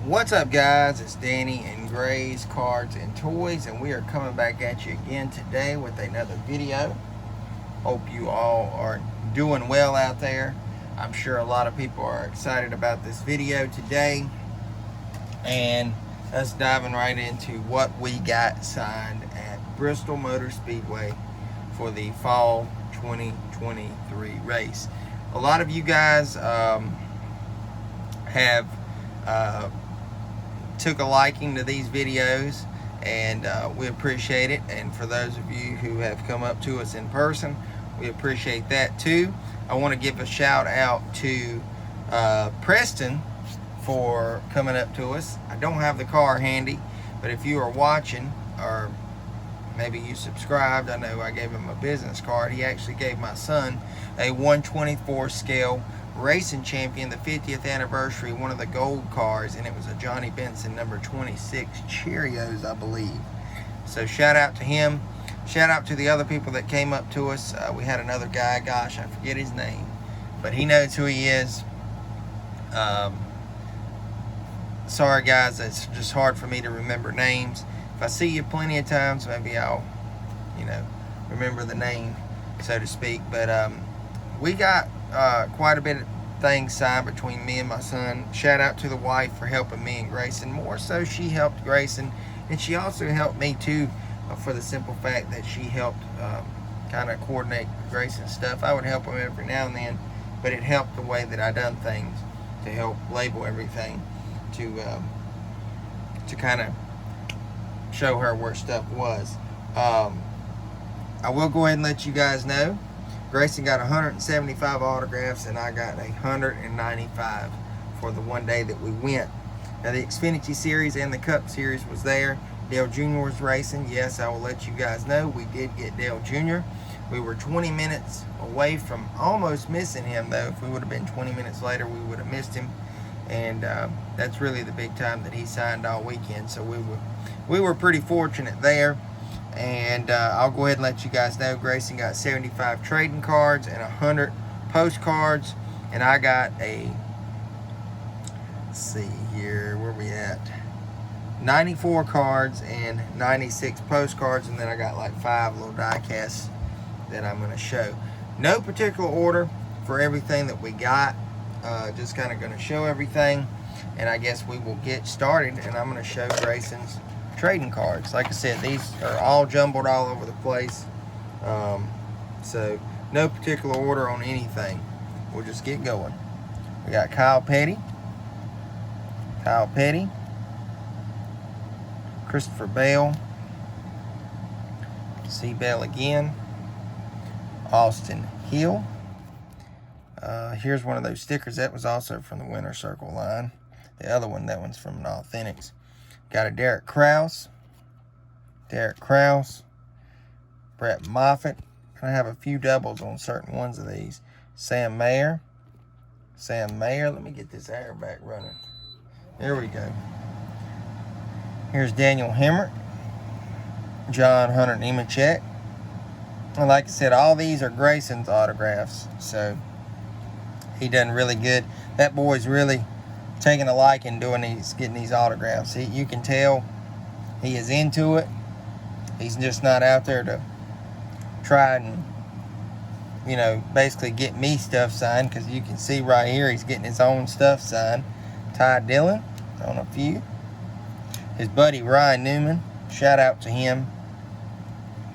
What's up, guys? It's Danny and Gray's Cards and Toys, and we are coming back at you again today with another video. Hope you all are doing well out there. I'm sure a lot of people are excited about this video today, and us diving right into what we got signed at Bristol Motor Speedway for the fall 2023 race. A lot of you guys have took a liking to these videos, and we appreciate it. And for those of you who have come up to us in person, we appreciate that too. I want to give a shout out to Preston for coming up to us. I don't have the car handy, but if you are watching, or maybe you subscribed, I know I gave him a business card. He actually gave my son a 124 scale Racing Champion, the 50th anniversary, one of the gold cars, and it was a Johnny Benson number 26 Cheerios, I believe. So shout out to him. Shout out to the other people that came up to us. We had another guy, gosh, I forget his name, but he knows who he is. Sorry guys, it's just hard for me to remember names. If I see you plenty of times, maybe I'll, remember the name, so to speak. But we got quite a bit of things signed between me and my son. Shout out to the wife for helping me and Grayson. More so, she helped Grayson, and she also helped me too, for the simple fact that she helped kind of coordinate Grayson's stuff. I would help him every now and then, but it helped the way that I done things to help label everything, to kind of show her where stuff was. I will go ahead and let you guys know, Grayson got 175 autographs, and I got 195 for the one day that we went. Now, the Xfinity Series and the Cup Series was there. Dale Jr. was racing. Yes, I will let you guys know, we did get Dale Jr. We were 20 minutes away from almost missing him, though. If we would have been 20 minutes later, we would have missed him. And that's really the big time that he signed all weekend. So we were pretty fortunate there. And I'll go ahead and let you guys know, Grayson got 75 trading cards and 100 postcards, and I got let's see here, where we at, 94 cards and 96 postcards, and then I got like 5 little die casts that I'm going to show. No particular order for everything that we got, just kind of going to show everything, and I guess we will get started, and I'm going to show Grayson's trading cards. Like I said, these are all jumbled all over the place, so no particular order on anything. We'll just get going. We got Kyle Petty, Christopher Bell, C. Bell again, Austin Hill. Here's one of those stickers that was also from the Winter Circle line. The other one, that one's from an Authentics. Got a Derek Krause, Brett Moffitt. Gonna have a few doubles on certain ones of these. Sam Mayer. Let me get this air back running. There we go. Here's Daniel Hemrick, John Hunter Nemechek. And like I said, all these are Grayson's autographs, so he done really good. That boy's really taking a liking getting these autographs. You can tell he is into it. He's just not out there to try and, basically get me stuff signed, because you can see right here he's getting his own stuff signed. Ty Dillon on a few. His buddy Ryan Newman, shout out to him.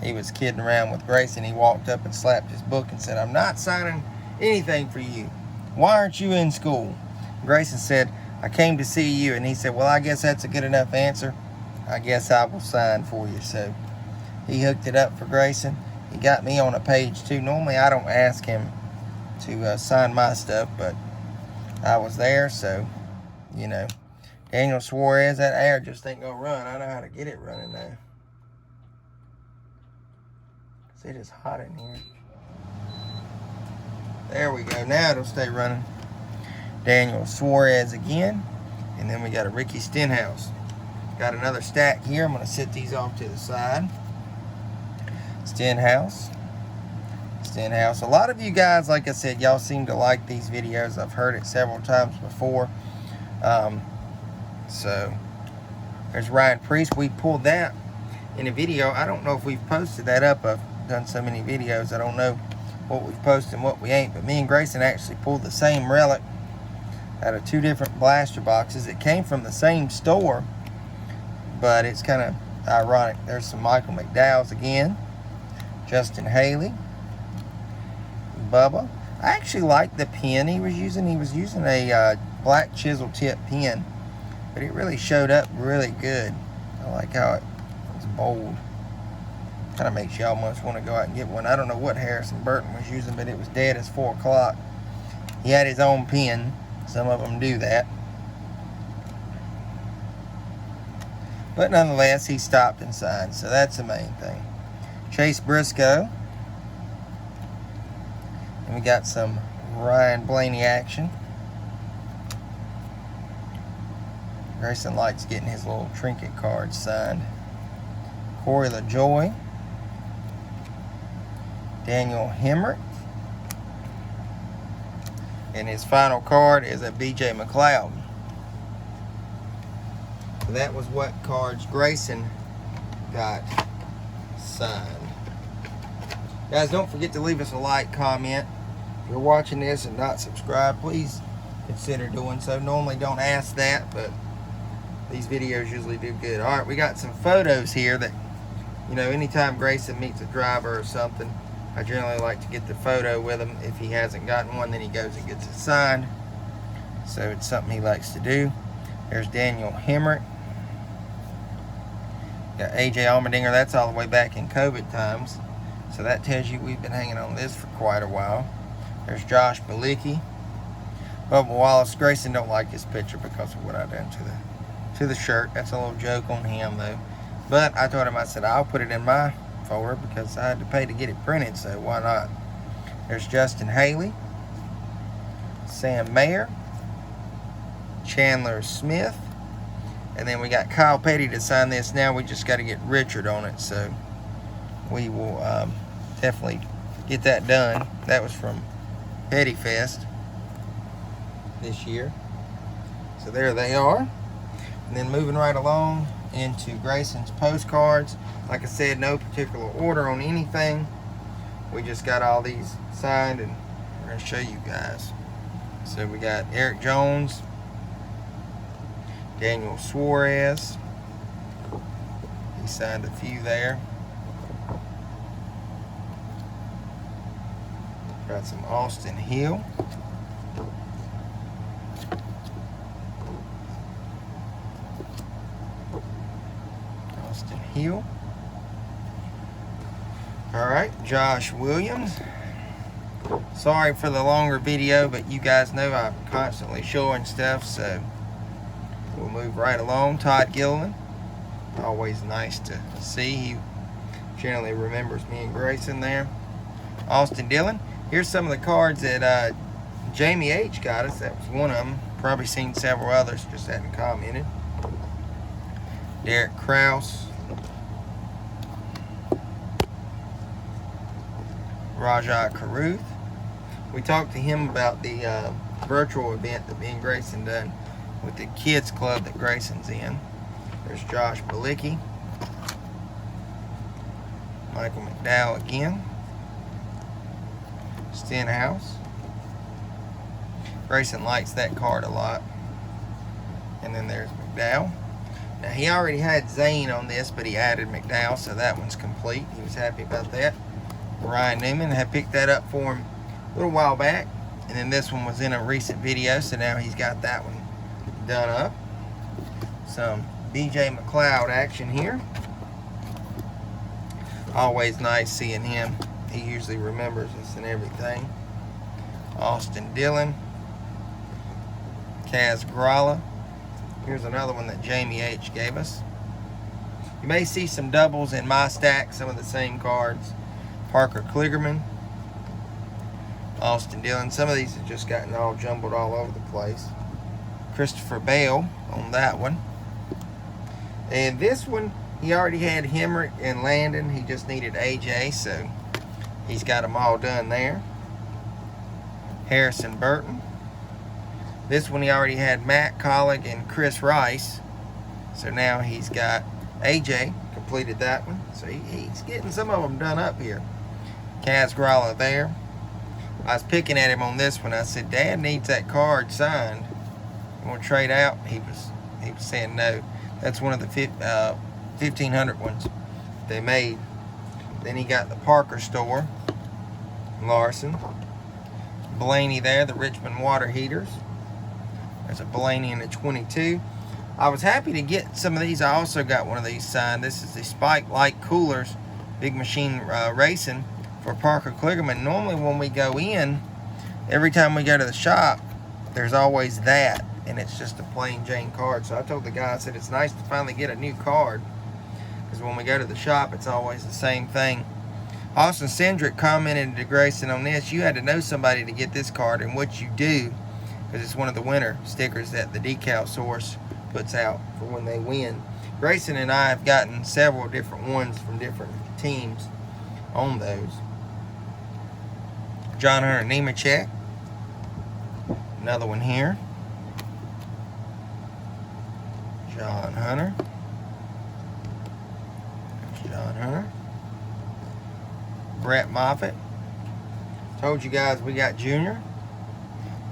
He was kidding around with Grayson. He walked up and slapped his book and said, "I'm not signing anything for you. Why aren't you in school?" Grayson said, "I came to see you." And he said, "Well, I guess that's a good enough answer. I guess I will sign for you." So he hooked it up for Grayson. He got me on a page too. Normally I don't ask him to sign my stuff, but I was there, so, Daniel Suarez, that air just ain't gonna run. I know how to get it running now. It is hot in here. There we go. Now it'll stay running. Daniel Suarez again. And then we got a Ricky Stenhouse. Got another stack here. I'm going to set these off to the side. Stenhouse. A lot of you guys, like I said, y'all seem to like these videos. I've heard it several times before. So there's Ryan Priest. We pulled that in a video. I don't know if we've posted that up. I've done so many videos, I don't know what we've posted and what we ain't. But me and Grayson actually pulled the same relic out of 2 different blaster boxes. It came from the same store, but it's kind of ironic. There's some Michael McDowell's again. Justin Haley. Bubba. I actually like the pen he was using. He was using a black chisel tip pen, but it really showed up really good. I like how it was bold. Kind of makes you almost want to go out and get one. I don't know what Harrison Burton was using, but it was dead as 4 o'clock. He had his own pen. Some of them do that. But nonetheless, he stopped and signed, so that's the main thing. Chase Briscoe. And we got some Ryan Blaney action. Grayson likes getting his little trinket cards signed. Corey LaJoy. Daniel Hemrick. And his final card is a B.J. McLeod. That was what cards Grayson got signed. Guys, don't forget to leave us a like, comment. If you're watching this and not subscribed, please consider doing so. Normally don't ask that, but these videos usually do good. All right, we got some photos here that, you know, anytime Grayson meets a driver or something, I generally like to get the photo with him. If he hasn't gotten one, then he goes and gets it signed. So it's something he likes to do. There's Daniel Hemrick. Got AJ Allmendinger. That's all the way back in COVID times. So that tells you we've been hanging on this for quite a while. There's Josh Bilicki. Bubba Wallace. Grayson don't like this picture because of what I done to the shirt. That's a little joke on him though. But I told him, I said, I'll put it in my folder because I had to pay to get it printed, so why not? There's Justin Haley. Sam Mayer. Chandler Smith. And then we got Kyle Petty to sign this. Now we just got to get Richard on it, so we will definitely get that done. That was from Petty Fest this year. So there they are. And then moving right along into Grayson's postcards. Like I said, no particular order on anything. We just got all these signed and we're going to show you guys. So we got Eric Jones, Daniel Suarez. He signed a few there. Got some Austin Hill. Austin Hill. Alright, Josh Williams. Sorry for the longer video, but you guys know I'm constantly showing stuff, so we'll move right along. Todd Gilliland. Always nice to see. He generally remembers me and Grayson there. Austin Dillon. Here's some of the cards that Jamie H. got us. That was one of them. Probably seen several others, just hadn't commented. Derek Krause. Rajah Caruth. We talked to him about the virtual event that me and Grayson done with the kids club that Grayson's in. There's Josh Bilicki. Michael McDowell again. Stenhouse. Grayson likes that card a lot. And then there's McDowell. Now he already had Zane on this, but he added McDowell, so that one's complete. He was happy about that. Ryan Newman had picked that up for him a little while back, and then this one was in a recent video, so now he's got that one done up. Some B.J. McLeod action here. Always nice seeing him. He usually remembers us and everything. Austin Dillon. Kaz Gralla. Here's another one that Jamie H. gave us. You may see some doubles in my stack, some of the same cards. Parker Kligerman. Austin Dillon. Some of these have just gotten all jumbled all over the place. Christopher Bale on that one. And this one, he already had Hemrick and Landon. He just needed AJ, so he's got them all done there. Harrison Burton. This one, he already had Matt Collick and Chris Rice. So now he's got AJ completed that one. So he's getting some of them done up here. Kaz Gralla there. I was picking at him on this one. I said, Dad needs that card signed. You want to trade out? He was saying no. That's one of the 1500 ones they made. Then he got the Parker store, Larson. Blaney there, the Richmond water heaters. There's a Blaney and a 22. I was happy to get some of these. I also got one of these signed. This is the Spike Light Coolers, Big Machine Racing for Parker Kligerman. Normally when we go in, every time we go to the shop, there's always that, and it's just a plain Jane card. So I told the guy, I said, it's nice to finally get a new card, because when we go to the shop, it's always the same thing. Austin Cendrick commented to Grayson on this, you had to know somebody to get this card, and what you do, because it's one of the winner stickers that the Decal Source puts out for when they win. Grayson and I have gotten several different ones from different teams on those. John Hunter Nemechek. Another one here. John Hunter. There's John Hunter. Brett Moffitt. Told you guys we got Junior.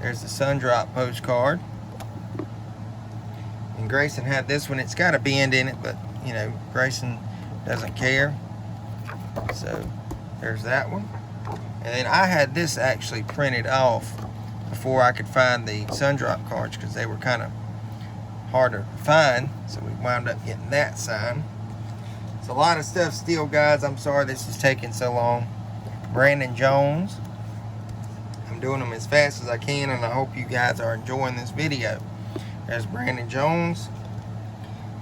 There's the Sundrop postcard. And Grayson had this one. It's got a bend in it, but, you know, Grayson doesn't care. So, there's that one. And then I had this actually printed off before I could find the Sundrop cards, because they were kind of harder to find. So we wound up getting that signed. It's a lot of stuff still, guys. I'm sorry this is taking so long. Brandon Jones. I'm doing them as fast as I can, and I hope you guys are enjoying this video. There's Brandon Jones.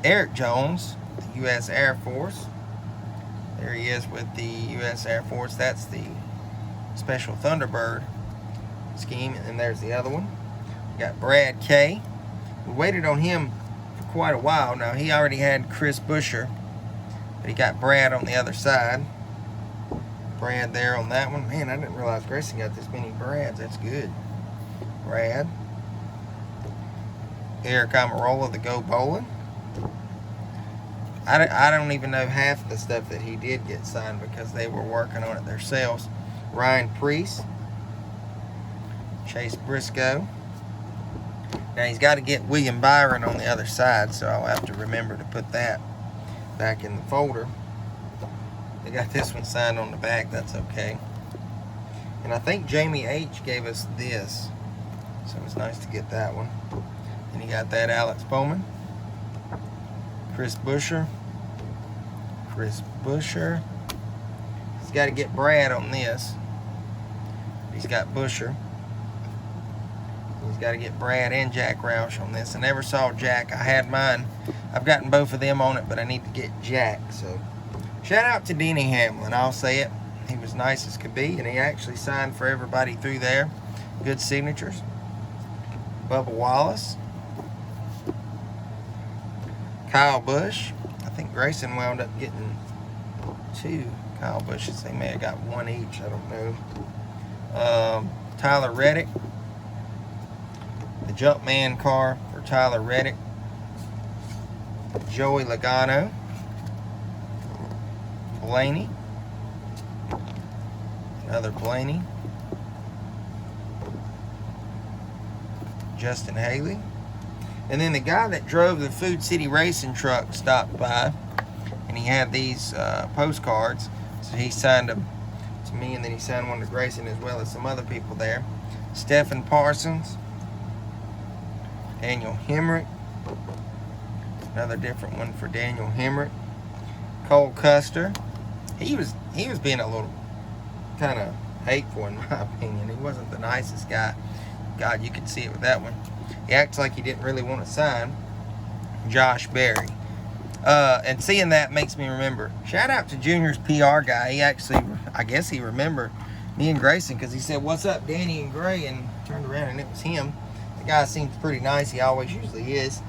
Eric Jones, the U.S. Air Force. There he is with the U.S. Air Force. That's the Special Thunderbird scheme. And then there's the other one. We got Brad K. We waited on him for quite a while. Now, he already had Chris Buescher, but he got Brad on the other side. Brad there on that one. Man, I didn't realize Grayson got this many Brads. That's good. Brad. Eric Amarola, the Go Bowling. I don't even know half the stuff that he did get signed, because they were working on it themselves. Ryan Priest. Chase Briscoe. Now he's got to get William Byron on the other side, so I'll have to remember to put that back in the folder. They got this one signed on the back. That's okay. And I think Jamie H. gave us this, so it's nice to get that one. And you got that Alex Bowman. Chris Buescher. Chris Buescher. He's got to get Brad on this. He's got Buescher. He's got to get Brad and Jack Roush on this. I never saw Jack. I had mine. I've gotten both of them on it, but I need to get Jack. So, shout out to Denny Hamlin. I'll say it. He was nice as could be, and he actually signed for everybody through there. Good signatures. Bubba Wallace. Kyle Busch. I think Grayson wound up getting 2 Kyle Bushes. They may have got 1 each. I don't know. Tyler Reddick. The Jumpman car for Tyler Reddick. Joey Logano. Blaney. Another Blaney. Justin Haley. And then the guy that drove the Food City Racing truck stopped by, and he had these postcards. So he signed them to me, and then he signed one to Grayson as well as some other people there. Stephen Parsons. Daniel Hemrick. Another different one for Daniel Hemrick. Cole Custer. He was being a little kind of hateful, in my opinion. He wasn't the nicest guy. God, you could see it with that one. He acts like he didn't really want to sign. Josh Berry. And seeing that makes me remember. Shout out to Junior's PR guy. He actually, I guess he remembered me and Grayson, because he said, "What's up, Danny and Gray?" And turned around and it was him. The guy seems pretty nice. He always usually is.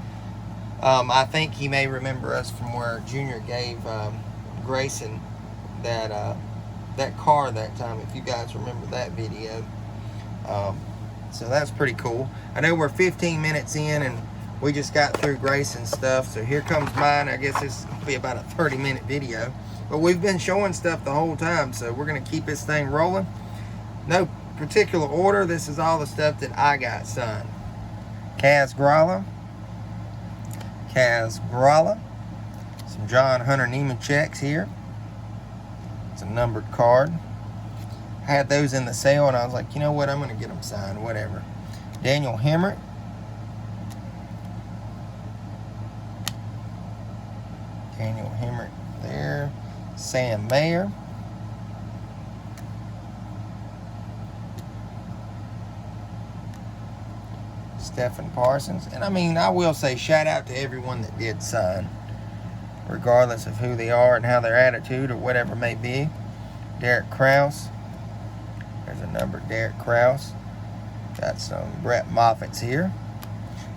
I think he may remember us from where Junior gave Grayson that car that time, if you guys remember that video. So that's pretty cool. I know we're 15 minutes in, and We just got through Grayson's stuff, so here comes mine. I guess this will be about a 30-minute video. But we've been showing stuff the whole time, so we're going to keep this thing rolling. No particular order. This is all the stuff that I got signed. Kaz Gralla. Some John Hunter Nemecheks here. It's a numbered card. I had those in the sale, and I was like, you know what? I'm going to get them signed, whatever. Daniel Hemrick. There. Sam Mayer. Stephen Parsons. And I mean, I will say shout out to everyone that did sign, regardless of who they are and how their attitude or whatever may be. Derek Krause. There's a number, Derek Krause. Got some Brett Moffat's here.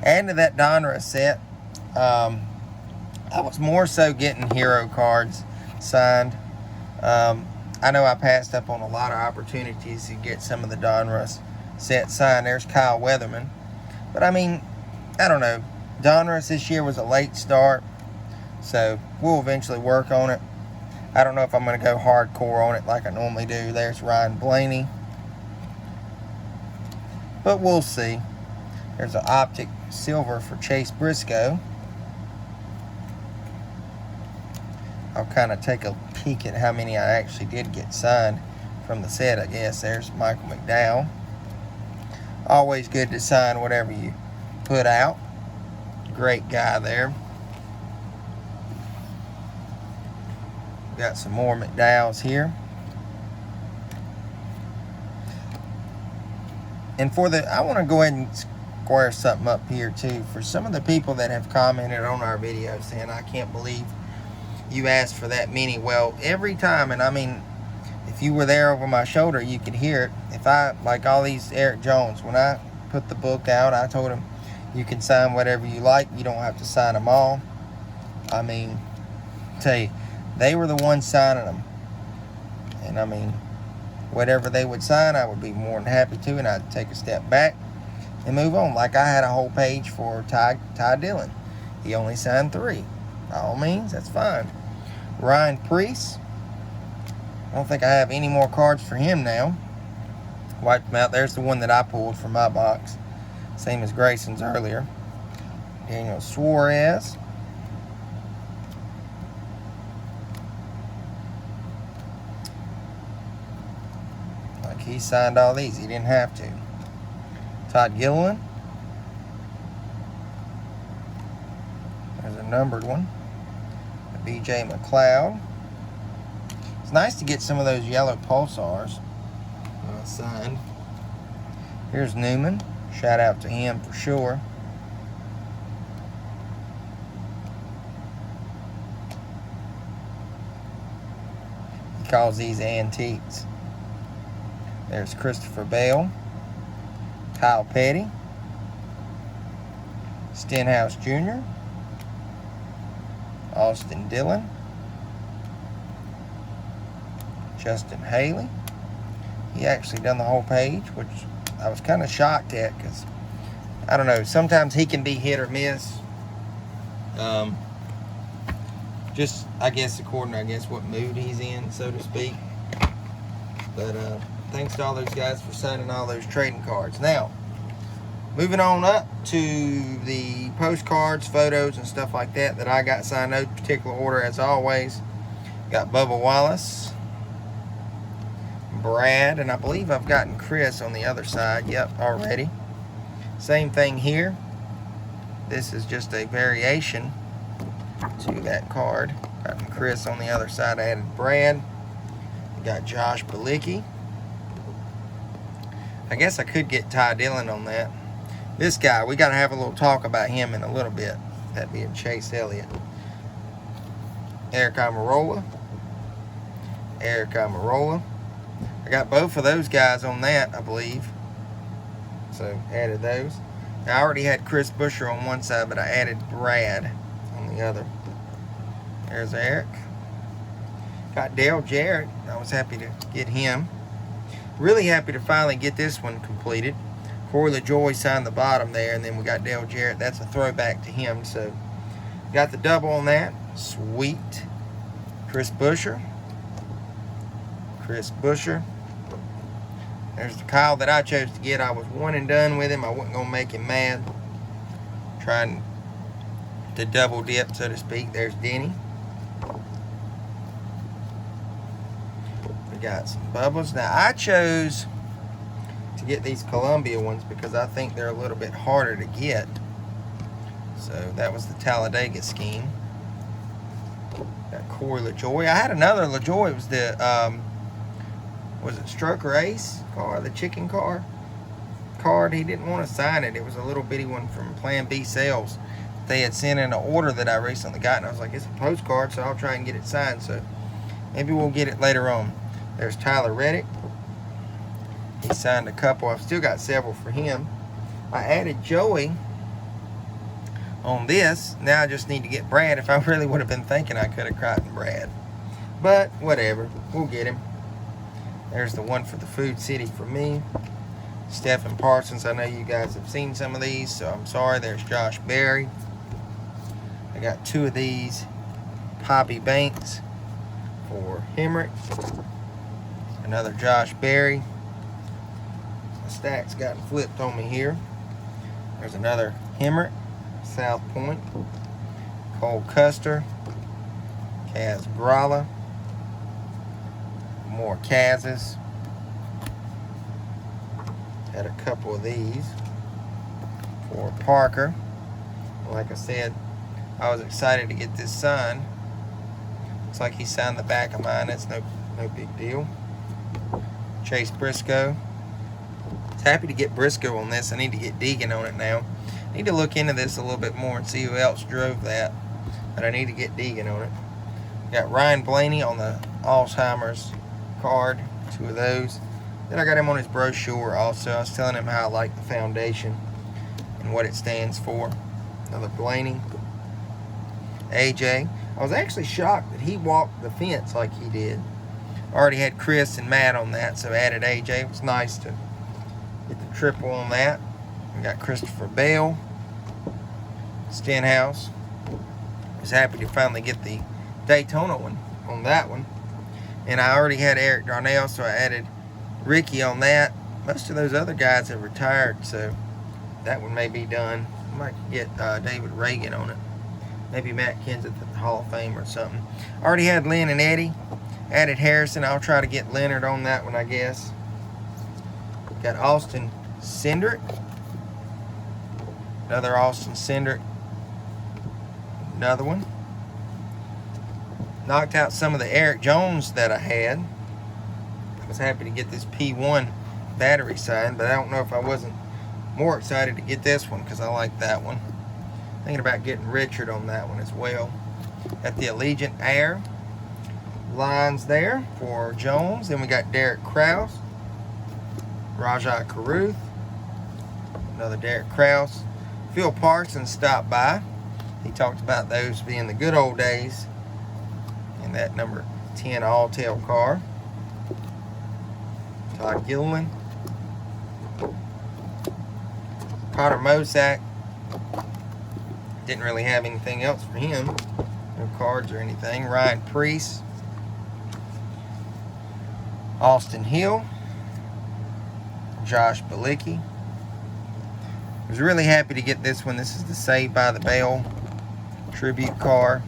Adding to that Donruss set, I was more so getting hero cards signed. I know I passed up on a lot of opportunities to get some of the Donruss set signed. There's Kyle Weatherman. But I mean, I don't know. Donruss this year was a late start, so we'll eventually work on it. I don't know if I'm going to go hardcore on it like I normally do. There's Ryan Blaney. But we'll see. There's an Optic Silver for Chase Briscoe. I'll kind of take a peek at how many I actually did get signed from the set, I guess. There's Michael McDowell. Always good to sign whatever you put out. Great guy there. Got some more McDowells here. And I want to go ahead and square something up here too. For some of the people that have commented on our video saying, I can't believe you asked for that many. Well, every time, and I mean, if you were there over my shoulder, you could hear it. If I, like all these Eric Jones, when I put the book out, I told him, you can sign whatever you like. You don't have to sign them all. I mean, tell you, they were the ones signing them. And I mean, whatever they would sign, I would be more than happy to, and I'd take a step back and move on. Like I had a whole page for Ty Dillon. He only signed 3. By all means, that's fine. Ryan Preece. I don't think I have any more cards for him now. Wiped them out. There's the one that I pulled from my box. Same as Grayson's earlier. Daniel Suarez. Like he signed all these. He didn't have to. Todd Gilliland. There's a numbered one. B.J. McLeod. It's nice to get some of those yellow pulsars signed. Here's Newman. Shout out to him for sure. He calls these antiques. There's Christopher Bale. Kyle Petty. Stenhouse Jr. Austin Dillon. Justin Haley. He actually done the whole page, which I was kind of shocked at because, I don't know, sometimes he can be hit or miss. Just, I guess, according to, what mood he's in, so to speak. But thanks to all those guys for signing all those trading cards. Now, moving on up to the postcards, photos, and stuff like that I got signed. No particular order, as always. Got Bubba Wallace, Brad, and I believe I've gotten Chris on the other side. Yep, already. Same thing here. This is just a variation to that card. Gotten Chris on the other side. I added Brad. Got Josh Bilicki. I guess I could get Ty Dillon on that. This guy, we got to have a little talk about him in a little bit. That being Chase Elliott. Eric Amarola. I got both of those guys on that, I believe. So, added those. Now, I already had Chris Busher on one side, but I added Brad on the other. There's Eric. Got Dale Jarrett. I was happy to get him. Really happy to finally get this one completed. Of Corey LaJoy signed the bottom there, and then we got Dale Jarrett. That's a throwback to him. So got the double on that. Sweet. Chris Buescher. There's the Kyle that I chose to get. I was one and done with him. I wasn't going to make him mad. Trying to double dip, so to speak. There's Denny. We got some bubbles. Now, I chose to get these Columbia ones because I think they're a little bit harder to get. So that was the Talladega scheme. Got Corey LaJoy. I had another LaJoy. It was the was it Stroker Ace car, the chicken car card. He didn't want to sign it. It was a little bitty one from Plan B Sales. They had sent in an order that I recently got, and I was like, it's a postcard, so I'll try and get it signed. So maybe we'll get it later on. There's Tyler Reddick. He signed a couple. I've still got several for him. I added Joey on this. Now I just need to get Brad. If I really would have been thinking, I could have gotten Brad. But whatever. We'll get him. There's the one for the Food City for me. Stephen Parsons. I know you guys have seen some of these, so I'm sorry. There's Josh Berry. I got two of these Poppy Banks for Hemrick. Another Josh Berry. The stack's gotten flipped on me here. There's another Hemrick, South Point. Cole Custer. Kaz Gralla. More Kaz's. Had a couple of these for Parker. Like I said, I was excited to get this signed. Looks like he signed the back of mine. That's no big deal. Chase Briscoe. I was happy to get Briscoe on this. I need to get Deegan on it now. I need to look into this a little bit more and see who else drove that. But I need to get Deegan on it. Got Ryan Blaney on the Alzheimer's card. Two of those. Then I got him on his brochure also. I was telling him how I like the foundation and what it stands for. Another Blaney. AJ. I was actually shocked that he walked the fence like he did. I already had Chris and Matt on that, so added AJ. It was nice to get the triple on that. We got Christopher Bale. Stenhouse. Was happy to finally get the Daytona one on that one. And I already had Eric Darnell, so I added Ricky on that. Most of those other guys have retired, so that one may be done. I might get David Reagan on it. Maybe Matt Kenseth at the Hall of Fame or something. I already had Lynn and Eddie. Added Harrison. I'll try to get Leonard on that one, I guess. Got Austin Cindric. Another Austin Cindric. Another one. Knocked out some of the Eric Jones that I had. I was happy to get this P1 battery signed, but I don't know if I wasn't more excited to get this one because I like that one. Thinking about getting Richard on that one as well. Got the Allegiant Air lines there for Jones. Then we got Derek Krause, Rajah Caruth, another Derek Krause. Phil Parsons stopped by. He talked about those being the good old days in that number 10 all-tail car. Todd Gilliland. Connor Mosack. Didn't really have anything else for him. No cards or anything. Ryan Preece. Austin Hill. Josh Bilicki. Was really happy to get this one. This is the Saved by the Bell tribute car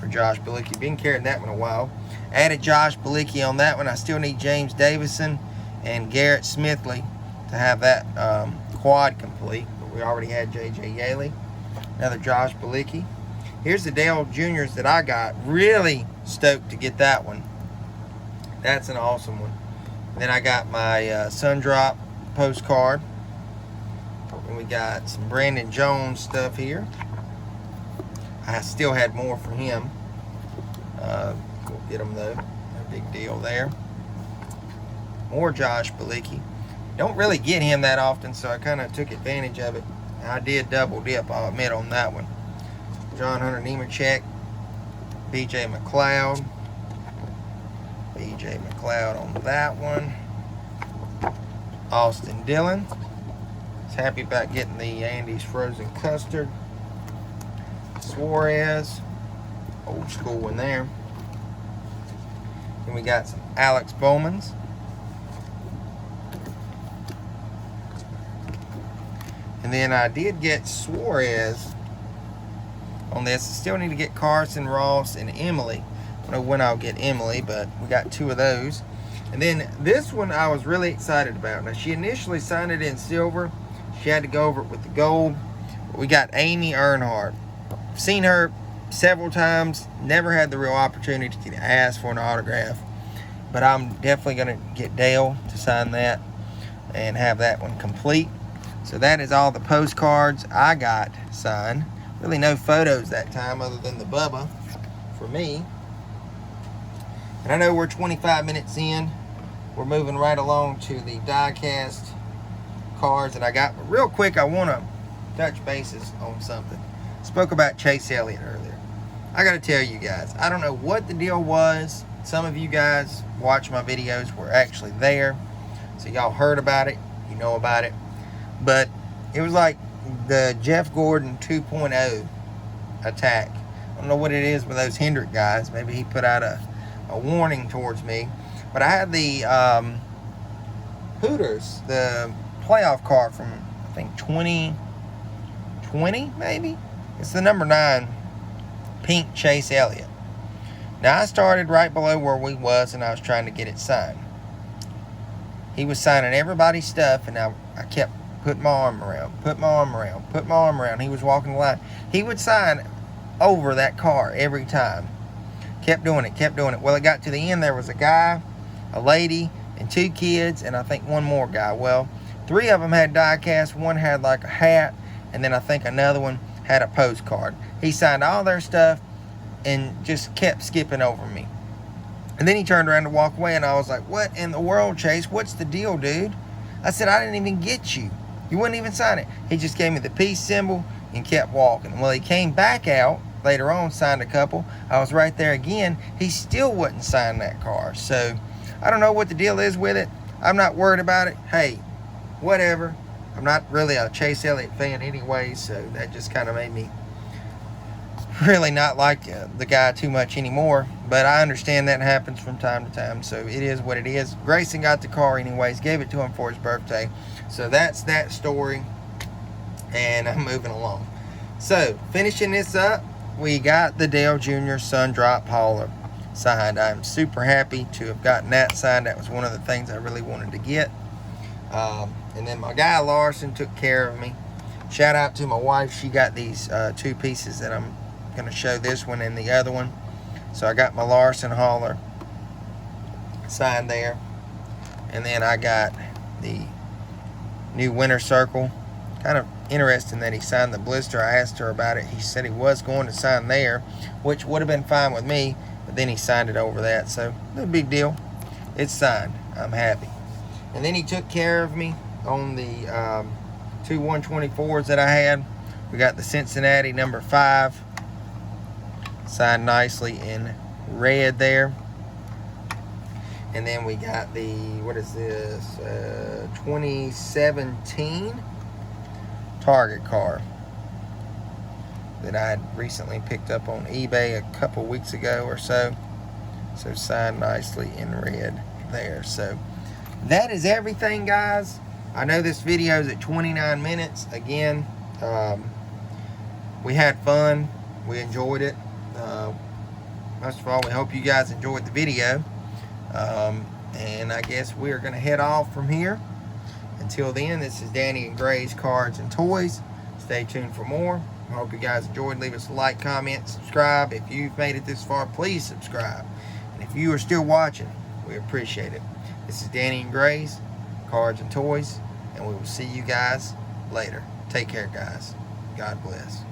for Josh Bilicki. Been carrying that one a while. Added Josh Bilicki on that one. I still need James Davison and Garrett Smithley to have that quad complete. But we already had J.J. Yaley. Another Josh Bilicki. Here's the Dale Juniors that I got. Really stoked to get that one. That's an awesome one. Then I got my Sundrop postcard. And we got some Brandon Jones stuff here. I still had more for him. We'll get them though. No big deal there. More Josh Bilicki. Don't really get him that often, so I kind of took advantage of it. I did double dip, I'll admit, on that one. John Hunter Nemechek. B.J. McLeod. B.J. McLeod on that one. Austin Dillon. Was happy about getting the Andy's frozen custard. Suarez, old school one there. Then we got some Alex Bowmans. And then I did get Suarez on this. I still need to get Carson, Ross, and Emily. I don't know when I'll get Emily, but we got 2 of those. And then this one I was really excited about. Now, she initially signed it in silver. She had to go over it with the gold. But we got Amy Earnhardt. I've seen her several times. Never had the real opportunity to ask for an autograph. But I'm definitely going to get Dale to sign that and have that one complete. So that is all the postcards I got signed. Really no photos that time other than the Bubba for me. And I know we're 25 minutes in. We're moving right along to the die-cast cards that I got. But real quick, I want to touch bases on something. Spoke about Chase Elliott earlier. I got to tell you guys, I don't know what the deal was. Some of you guys watch my videos were actually there. So y'all heard about it. You know about it. But it was like the Jeff Gordon 2.0 attack. I don't know what it is with those Hendrick guys. Maybe he put out a warning towards me. But I had the Hooters, the playoff card from, I think, 2020, maybe? It's the number 9 pink Chase Elliott. Now, I started right below where we was, and I was trying to get it signed. He was signing everybody's stuff, and I kept putting my arm around. He was walking the line. He would sign over that car every time. Kept doing it. Well, it got to the end. There was a guy, a lady, and 2 kids, and I think 1 more guy. Well, 3 of them had die cast. 1 had like a hat, and then I think another one had a postcard. He signed all their stuff and just kept skipping over me. And then he turned around to walk away, and I was like, what in the world, Chase? What's the deal, dude? I said, I didn't even get you. You wouldn't even sign it. He just gave me the peace symbol and kept walking. Well, he came back out later on, signed a couple. I was right there again. He still wouldn't sign that car. So I don't know what the deal is with it. I'm not worried about it. Hey, whatever. I'm not really a Chase Elliott fan anyway, so that just kind of made me really not like the guy too much anymore. But I understand that happens from time to time, so it is what it is. Grayson got the car anyways, gave it to him for his birthday. So that's that story, and I'm moving along. So finishing this up, we got the Dale Jr. Sun Drop Hauler signed. I'm super happy to have gotten that signed. That was one of the things I really wanted to get. And then my guy Larson took care of me. Shout out to my wife. She got these 2 pieces that I'm going to show, this one and the other one. So I got my Larson hauler signed there. And then I got the new Winter Circle. Kind of interesting that he signed the blister. I asked her about it. He said he was going to sign there, which would have been fine with me, but then he signed it over that. So no big deal. It's signed. I'm happy. And then he took care of me on the 2 124s that I had. We got the Cincinnati number 5 signed nicely in red there. And then we got the, what is this, 2017 Target car that I had recently picked up on eBay a couple weeks ago or so. So signed nicely in red there. So that is everything, guys. I know this video is at 29 minutes. Again, we had fun. We enjoyed it. Most of all, we hope you guys enjoyed the video. And I guess we are going to head off from here. Until then, this is Danny and Gray's Cards and Toys. Stay tuned for more. I hope you guys enjoyed. Leave us a like, comment, subscribe. If you've made it this far, please subscribe. And if you are still watching, we appreciate it. This is Danny and Gray's Cards and Toys, and we will see you guys later. Take care, guys. God bless.